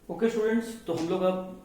Okay students, तो हम लोग अब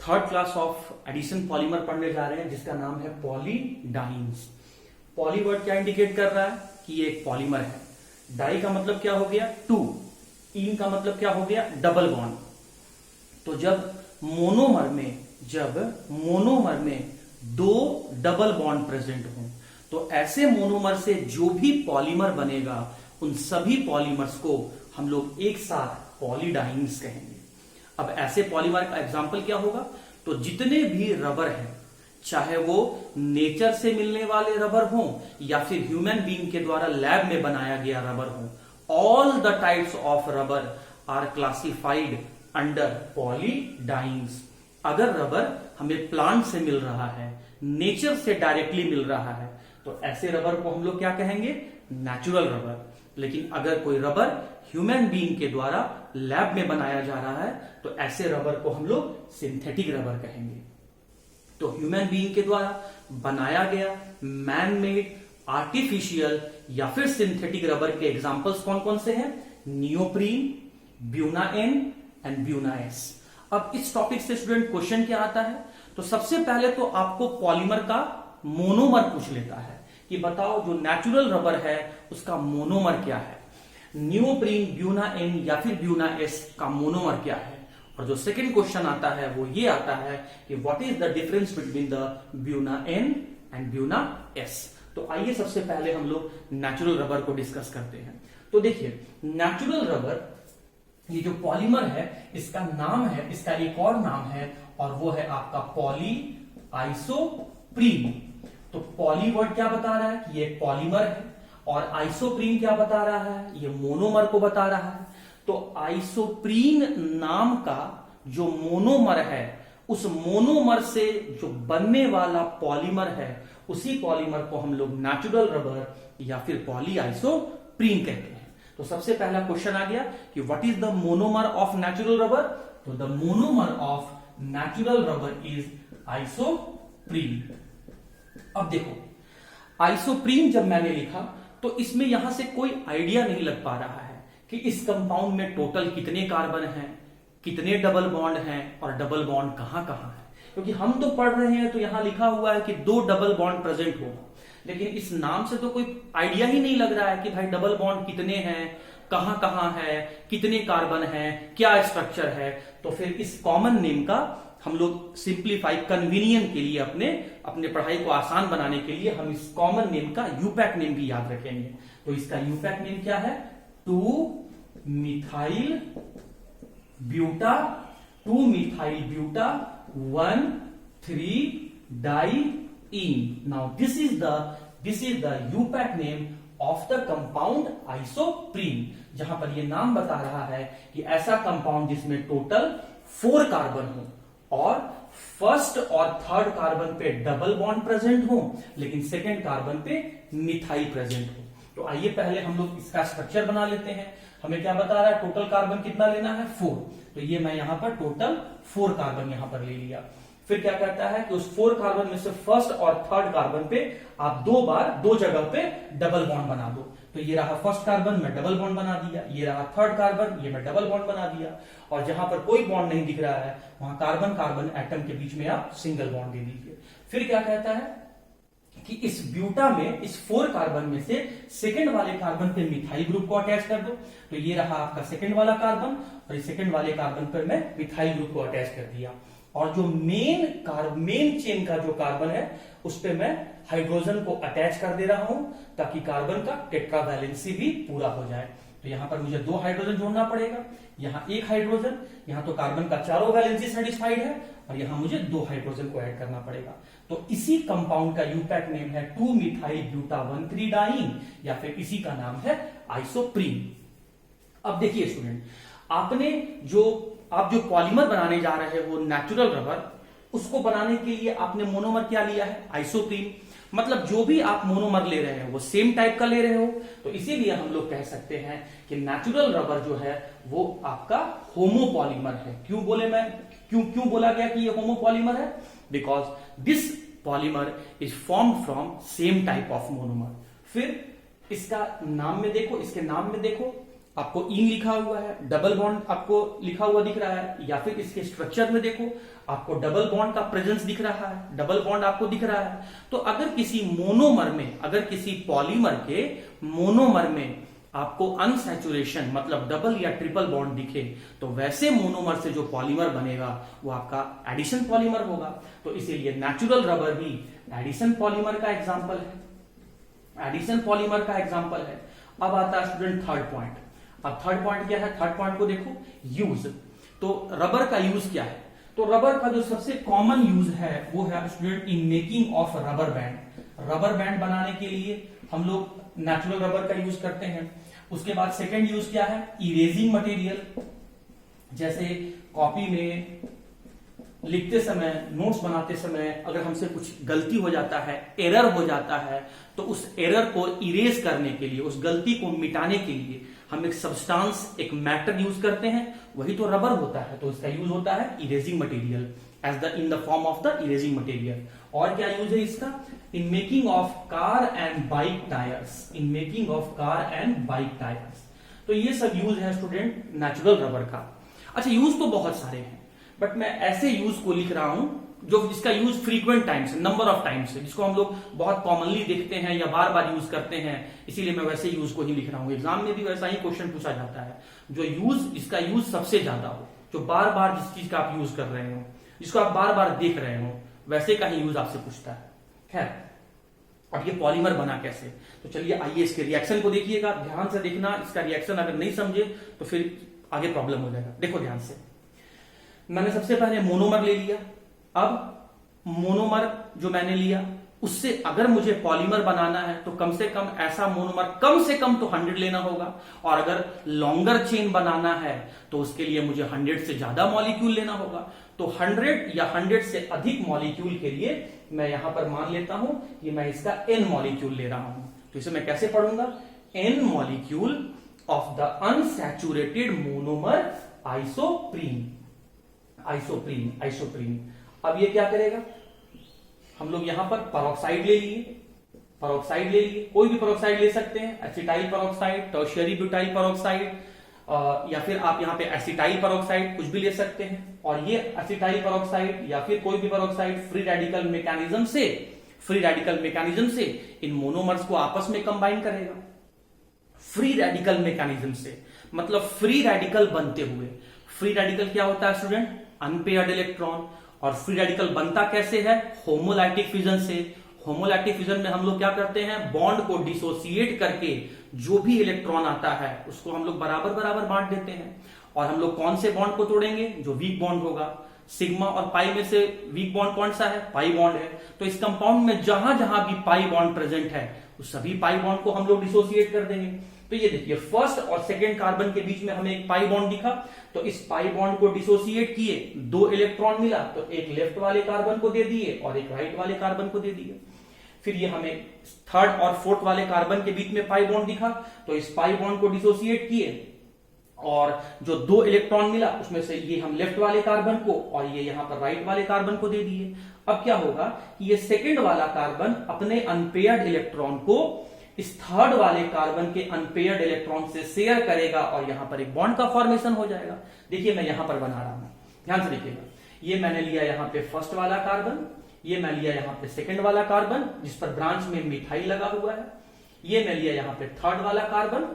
third class of addition polymer पढ़ने जा रहे हैं जिसका नाम है पॉलीडाइन्स। पॉली वर्ड क्या इंडिकेट कर रहा है कि ये एक पॉलीमर है। डाई का मतलब क्या हो गया? टू। इन का मतलब क्या हो गया? Double bond. तो जब मोनोमर में दो डबल बॉन्ड प्रेजेंट हो तो ऐसे मोनोमर से जो भी पॉलीमर बनेगा उन सभी पॉलीमर्स को हम लोग एक साथ पॉलीडाइन्स कहेंगे। अब ऐसे पॉलीमर का एग्जाम्पल क्या होगा? तो जितने भी रबर हैं, चाहे वो नेचर से मिलने वाले रबर हो या फिर ह्यूमन बीइंग के द्वारा लैब में बनाया गया रबर हो, all the types of rubber are classified under polydienes. अगर रबर हमें प्लांट से मिल रहा है, नेचर से डायरेक्टली मिल रहा है, तो ऐसे रबर को हम लोग क्या कहेंगे? Natural rubber. लेकिन अगर कोई रबर ह्यूमन बीइंग के द्वारा लैब में बनाया जा रहा है तो ऐसे रबर को हम लोग सिंथेटिक रबर कहेंगे। तो ह्यूमन बीइंग के द्वारा बनाया गया मैन मेड, आर्टिफिशियल या फिर सिंथेटिक रबर के एग्जांपल्स कौन कौन से हैं? Neoprene, buna N and buna S. अब इस टॉपिक से स्टूडेंट क्वेश्चन क्या आता है? तो सबसे पहले तो आपको पॉलीमर का मोनोमर पूछ लेता है कि बताओ जो नेचुरल रबर है उसका मोनोमर क्या है। नियोप्रीन, ब्यूना एन या फिर ब्यूना एस का मोनोमर क्या है? और जो सेकंड क्वेश्चन आता है वो ये आता है कि what is the difference between the buna N and buna S. तो आइए सबसे पहले हम लोग नेचुरल रबर को डिस्कस करते हैं। तो देखिए, नेचुरल रबर ये जो पॉलीमर है इसका नाम है, इसका एक और नाम है और वो है आपका पॉली आइसोप्रीन। तो पॉली वर्ड क्या बता रहा है कि ये एक पॉलीमर है और आइसोप्रीन क्या बता रहा है? ये मोनोमर को बता रहा है। तो आइसोप्रीन नाम का जो मोनोमर है उस मोनोमर से जो बनने वाला पॉलीमर है उसी पॉलीमर को हम लोग नेचुरल रबर या फिर पॉली आइसोप्रीन कहते हैं। तो सबसे पहला क्वेश्चन आ गया कि what is the monomer of natural rubber? तो the monomer of natural rubber is isoprene. अब देखो, आइसोप्रीन जब मैंने लिखा तो इसमें यहां से कोई आइडिया नहीं लग पा रहा है कि इस कंपाउंड में टोटल कितने कार्बन हैं, कितने डबल बॉन्ड हैं और डबल बॉन्ड कहां कहां है। क्योंकि हम तो पढ़ रहे हैं तो यहां लिखा हुआ है कि 2 डबल बॉन्ड प्रेजेंट होगा, लेकिन इस नाम से तो कोई आइडिया ही नहीं लग रहा है कि भाई डबल बॉन्ड कितने हैं, कहां कहां है, कितने कार्बन है, क्या स्ट्रक्चर है। तो फिर इस कॉमन नेम का हम लोग सिंप्लीफाई कन्वीनियंट के लिए अपने पढ़ाई को आसान बनाने के लिए हम इस कॉमन नेम का यूपैक नेम भी याद रखेंगे। तो इसका यूपैक नेम क्या है? 2-मिथाइल ब्यूटा 1,3-डाइईन। Now this is the IUPAC name of the compound isoprene, जहां पर यह नाम बता रहा है कि ऐसा कंपाउंड जिसमें टोटल 4 कार्बन हो और फर्स्ट और थर्ड कार्बन पे डबल बॉन्ड प्रेजेंट हो लेकिन सेकेंड कार्बन पे मिथाइल प्रेजेंट हो। तो आइए पहले हम लोग इसका स्ट्रक्चर बना लेते हैं। हमें क्या बता रहा है? टोटल कार्बन कितना लेना है? 4। तो ये मैं यहां पर टोटल 4 कार्बन यहां पर ले लिया। फिर क्या कहता है कि उस 4 कार्बन में से फर्स्ट और थर्ड कार्बन पे आप 2 बार 2 जगह पे डबल बॉन्ड बना दो। तो ये रहा फर्स्ट कार्बन, मैं डबल बॉन्ड बना दिया। ये रहा थर्ड कार्बन, ये मैं डबल बॉन्ड बना दिया। और जहां पर कोई बॉन्ड नहीं दिख रहा है वहां कार्बन कार्बन एटम के बीच में आप सिंगल बॉन्ड दे दीजिए। फिर क्या कहता है कि इस ब्यूटा में इस 4 कार्बन में से सेकंड वाले कार्बन पे मिथाइल ग्रुप को अटैच कर दो। तो ये रहा आपका सेकंड वाला कार्बन और इस सेकंड वाले कार्बन पर मैं मिथाइल ग्रुप को अटैच कर दिया। और जो मेन चेन का जो कार्बन है उस पे मैं हाइड्रोजन को अटैच कर दे रहा हूं ताकि कार्बन का टेट्रावैलेंसी भी पूरा हो जाए। तो यहां पर मुझे 2 हाइड्रोजन जोड़ना पड़ेगा, यहां 1 हाइड्रोजन, यहां तो कार्बन का चारों वैलेंसी सेटिस्फाइड है और यहां मुझे 2 हाइड्रोजन को ऐड करना पड़ेगा। तो इसी कंपाउंड का यूपैक नेम है 2-मिथाइल ब्यूटा 1,3-डाइईन या फिर इसी का नाम है आइसोप्रीन। अब देखिए स्टूडेंट, आप जो पॉलीमर बनाने जा रहे हो नेचुरल रबर, उसको बनाने के लिए आपने मोनोमर क्या लिया है? आइसोप्रीन। मतलब जो भी आप मोनोमर ले रहे हो वो सेम टाइप का ले रहे हो। तो इसीलिए हम लोग कह सकते हैं कि नेचुरल रबर जो है वो आपका होमोपॉलीमर है। क्यों बोला गया कि ये होमोपॉलीमर है? Because this polymer is formed from same type of monomer. फिर इसका नाम में देखो, इसके नाम में देखो, आपको इन लिखा हुआ है, डबल बॉन्ड आपको लिखा हुआ दिख रहा है, या फिर इसके स्ट्रक्चर में देखो आपको डबल बॉन्ड का प्रेजेंस दिख रहा है, डबल बॉन्ड आपको दिख रहा है। तो अगर किसी मोनोमर में, अगर किसी पॉलीमर के मोनोमर में आपको अनसैचुरेशन मतलब डबल या ट्रिपल बॉन्ड दिखे, तो वैसे मोनोमर से जो पॉलीमर बनेगा वो आपका एडिशन पॉलीमर होगा। तो इसीलिए नेचुरल रबर भी एडिशन पॉलीमर का एग्जांपल है, एडिशन पॉलीमर का एग्जांपल है। अब आता है स्टूडेंट थर्ड पॉइंट। अब थर्ड पॉइंट क्या है? थर्ड पॉइंट को देखो, यूज। तो रबर का यूज क्या है? तो रबर का जो सबसे कॉमन यूज है वो है student in making of rubber band. Rubber band बनाने के लिए हम लोग नेचुरल रबर का यूज करते हैं। उसके बाद सेकेंड यूज क्या है? Erasing material. जैसे कॉपी में लिखते समय, नोट्स बनाते समय अगर हमसे कुछ गलती हो जाता है, एरर हो जाता है, तो उस एरर को इरेज करने के लिए, उस गलती को मिटाने के लिए हम एक सब्सटेंस, एक मैटर यूज करते हैं, वही तो रबर होता है। तो इसका यूज होता है erasing material, in the form of the erasing material. और क्या यूज है इसका? In making of car and bike tyres, in making of car and bike tyres. तो ये सब यूज है स्टूडेंट नेचुरल रबर का। अच्छा, यूज तो बहुत सारे हैं, बट मैं ऐसे यूज को लिख रहा हूं जो जिसका यूज फ्रीक्वेंट टाइम्स है, नंबर ऑफ टाइम्स है, जिसको हम लोग बहुत कॉमनली देखते हैं या बार बार यूज करते हैं, इसीलिए मैं वैसे यूज को ही लिख रहा हूं। एग्जाम में भी वैसा ही क्वेश्चन पूछा जाता है, जो यूज, इसका यूज सबसे ज्यादा हो, जो बार बार जिस चीज का आप यूज कर रहे हो, जिसको आप बार बार देख रहे हो, वैसे का ही यूज आपसे पूछता है। खैर, अब ये पॉलीमर बना कैसे? तो चलिए आइए इसके रिएक्शन को देखिएगा, ध्यान से देखना। इसका रिएक्शन अगर नहीं समझे तो फिर आगे प्रॉब्लम हो जाएगा। देखो ध्यान से, मैंने सबसे पहले मोनोमर ले लिया। अब मोनोमर जो मैंने लिया, उससे अगर मुझे पॉलीमर बनाना है तो कम से कम ऐसा मोनोमर कम से कम तो 100 लेना होगा, और अगर लॉन्गर चेन बनाना है तो उसके लिए मुझे 100 से ज्यादा मॉलिक्यूल लेना होगा। तो 100 या 100 से अधिक मॉलिक्यूल के लिए मैं यहां पर मान लेता हूं कि मैं इसका n मॉलिक्यूल ले रहा हूं। तो इसे मैं कैसे पढ़ूंगा? n molecule of the unsaturated monomer isoprene. Isoprene. अब ये क्या करेगा? हम लोग यहां पर पेरोक्साइड ले लिए, कोई भी पेरोक्साइड ले सकते हैं, acetyl peroxide, tertiary butyl peroxide, या फिर आप यहां पे एसिटाइल पेरोक्साइड कुछ भी ले सकते हैं। और ये एसिटाइल पेरोक्साइड या फिर कोई भी पेरोक्साइड फ्री रेडिकल मैकेनिज्म से इन मोनोमर्स को आपस में कंबाइन करेगा। फ्री रेडिकल मैकेनिज्म से मतलब फ्री रेडिकल बनते हुए। फ्री रेडिकल क्या होता है स्टूडेंट? Unpaired electron. और फ्री रेडिकल बनता कैसे है? होमोलैटिक फिजन से। होमोलैटिक फिजन में हम लोग क्या करते हैं? बॉन्ड को डिसोसिएट करके जो भी इलेक्ट्रॉन आता है उसको हम लोग बराबर बराबर बांट देते हैं। और हम लोग कौन से बॉन्ड को तोड़ेंगे? जो वीक बॉन्ड होगा। सिग्मा और पाई में से वीक बॉन्ड कौन सा है? पाई बॉन्ड है। तो इस कंपाउंड में जहां जहां भी पाई बॉन्ड प्रेजेंट है उस सभी पाई बॉन्ड को हम लोग डिसोसिएट कर देंगे। तो ये देखिए, फर्स्ट और सेकेंड कार्बन के बीच में हमें एक पाई बॉन्ड दिखा, तो इस पाई बॉन्ड को डिसोसिएट किए, 2 इलेक्ट्रॉन मिला, तो एक लेफ्ट वाले कार्बन को दे दिए और एक राइट वाले कार्बन को दे दिए। फिर ये हमें थर्ड और फोर्थ वाले कार्बन के बीच में पाई बॉन्ड दिखा, तो इस पाई बॉन्ड को डिसोसिएट किए और जो 2 इलेक्ट्रॉन मिला उसमें से ये हम लेफ्ट वाले कार्बन को और ये यहां पर राइट वाले कार्बन को दे दिए। अब क्या होगा कि ये सेकेंड वाला कार्बन अपने अनपेयर्ड इलेक्ट्रॉन को इस थर्ड वाले कार्बन के अनपेयर्ड इलेक्ट्रॉन से शेयर करेगा और यहां पर एक बॉन्ड का फॉर्मेशन हो जाएगा। देखिए मैं यहां पर बना रहा हूं, ध्यान से देखिएगा। ये मैंने लिया यहां पे फर्स्ट वाला कार्बन, ये मैं लिया यहां पे सेकंड वाला कार्बन जिस पर ब्रांच में मिथाइल लगा हुआ है, ये मैं लिया यहां पे थर्ड वाला कार्बन।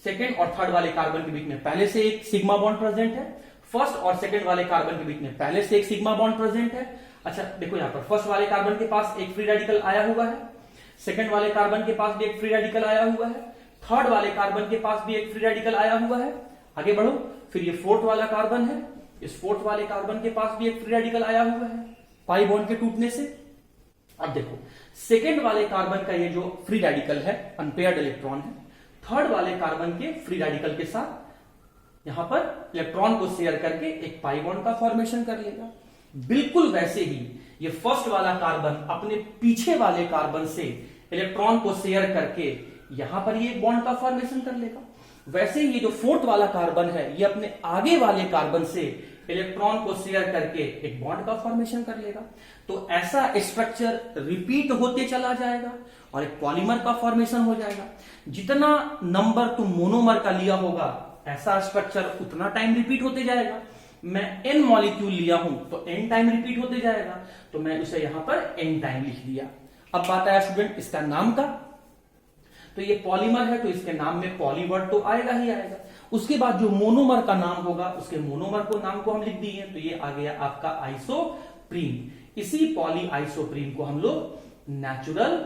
सेकंड और थर्ड वाले कार्बन के बीच में पहले से एक सिग्मा बॉन्ड प्रेजेंट है, फर्स्ट और सेकंड वाले कार्बन के बीच में पहले से एक सिग्मा बॉन्ड प्रेजेंट है। अच्छा देखो यहां पर फर्स्ट वाले कार्बन के पास एक फ्री रेडिकल आया हुआ है, सेकंड वाले कार्बन के पास भी एक फ्री रेडिकल आया हुआ है, थर्ड वाले कार्बन के पास भी एक फ्री रेडिकल आया हुआ है। आगे बढ़ो, फिर ये फोर्थ वाला कार्बन है, इस फोर्थ वाले कार्बन के पास भी एक फ्री रेडिकल आया हुआ है पाई बॉन्ड के टूटने से। अब देखो सेकंड वाले कार्बन का ये जो फ्री रेडिकल है अनपेयर्ड इलेक्ट्रॉन है, थर्ड वाले कार्बन के फ्री रेडिकल के साथ यहां पर इलेक्ट्रॉन को शेयर करके एक पाई बॉन्ड का फॉर्मेशन कर लेगा। बिल्कुल वैसे ही ये फर्स्ट वाला कार्बन अपने पीछे वाले कार्बन से इलेक्ट्रॉन को शेयर करके यहां पर ये बॉन्ड का फॉर्मेशन कर लेगा। वैसे ये जो फोर्थ वाला कार्बन है ये अपने आगे वाले कार्बन से इलेक्ट्रॉन को शेयर करके एक बॉन्ड का फॉर्मेशन कर लेगा। तो ऐसा स्ट्रक्चर रिपीट होते चला जाएगा और एक पॉलीमर का फॉर्मेशन हो जाएगा। जितना नंबर तुम मोनोमर का लिया होगा ऐसा स्ट्रक्चर उतना टाइम रिपीट होते जाएगा। मैं n मॉलिक्यूल लिया हूं तो n टाइम रिपीट होते जाएगा, तो मैं उसे यहां पर n टाइम लिख दिया। अब बात आया स्टूडेंट इसका नाम का, तो ये पॉलीमर है तो इसके नाम में पॉली वर्ड तो आएगा ही आएगा। उसके बाद जो मोनोमर का नाम होगा उसके मोनोमर को नाम को हम लिख दिए, तो ये आ गया आपका आइसोप्रीन। इसी पॉली आइसोप्रीन को हम लोग नेचुरल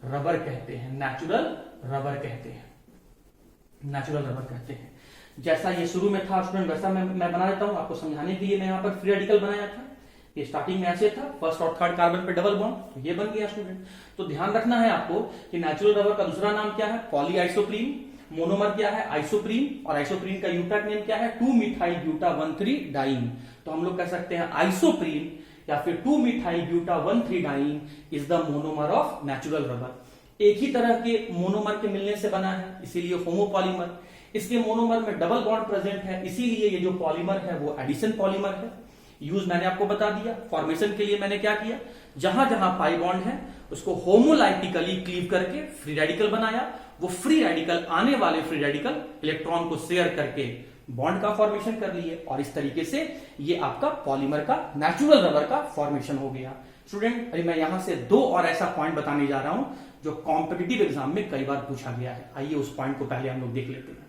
रबर कहते हैं, नेचुरल रबर कहते हैं, नेचुरल रबर कहते हैं। जैसा ये शुरू में था स्टूडेंट वैसा मैं बना देता हूं आपको समझाने के लिए। मैं यहां पर फ्री रेडिकल बनाया था, ये स्टार्टिंग में ऐसे था, फर्स्ट और थर्ड कार्बन पे डबल बॉन्ड, तो ये बन गया स्टूडेंट। तो ध्यान रखना है आपको कि नेचुरल रबर का दूसरा नाम क्या है, पॉली आइसोप्रीन, मोनोमर क्या है आइसोप्रीन, और आइसोप्रीन का यूटैक नेम क्या है 2-मिथाइल-ब्यूटा-1,3 डाइन। तो हम लोग कह सकते हैं आइसोप्रीन या फिर two methyl buta one three diene is the monomer of natural rubber. एक ही तरह के मोनोमर के मिलने से बना है इसीलिए होमोपॉलीमर। इसके मोनोमर में डबल बॉन्ड प्रेजेंट है इसीलिए ये जो पॉलीमर है वो एडिशन पॉलीमर है। यूज मैंने आपको बता दिया। फॉर्मेशन के लिए मैंने क्या किया, जहां जहां पाई बॉन्ड है उसको होमोलाइटिकली क्लीव करके फ्री रेडिकल बनाया। वो फ्री रेडिकल आने वाले फ्री रेडिकल इलेक्ट्रॉन को शेयर करके बॉन्ड का फॉर्मेशन कर लिए, और इस तरीके से ये आपका पॉलीमर का नेचुरल रबर का फॉर्मेशन हो गया। स्टूडेंट अभी मैं यहां से 2 और ऐसा पॉइंट बताने जा रहा हूं जो कॉम्पिटिटिव एग्जाम में कई बार पूछा गया है। आइए उस पॉइंट को पहले हम लोग देख लेते हैं।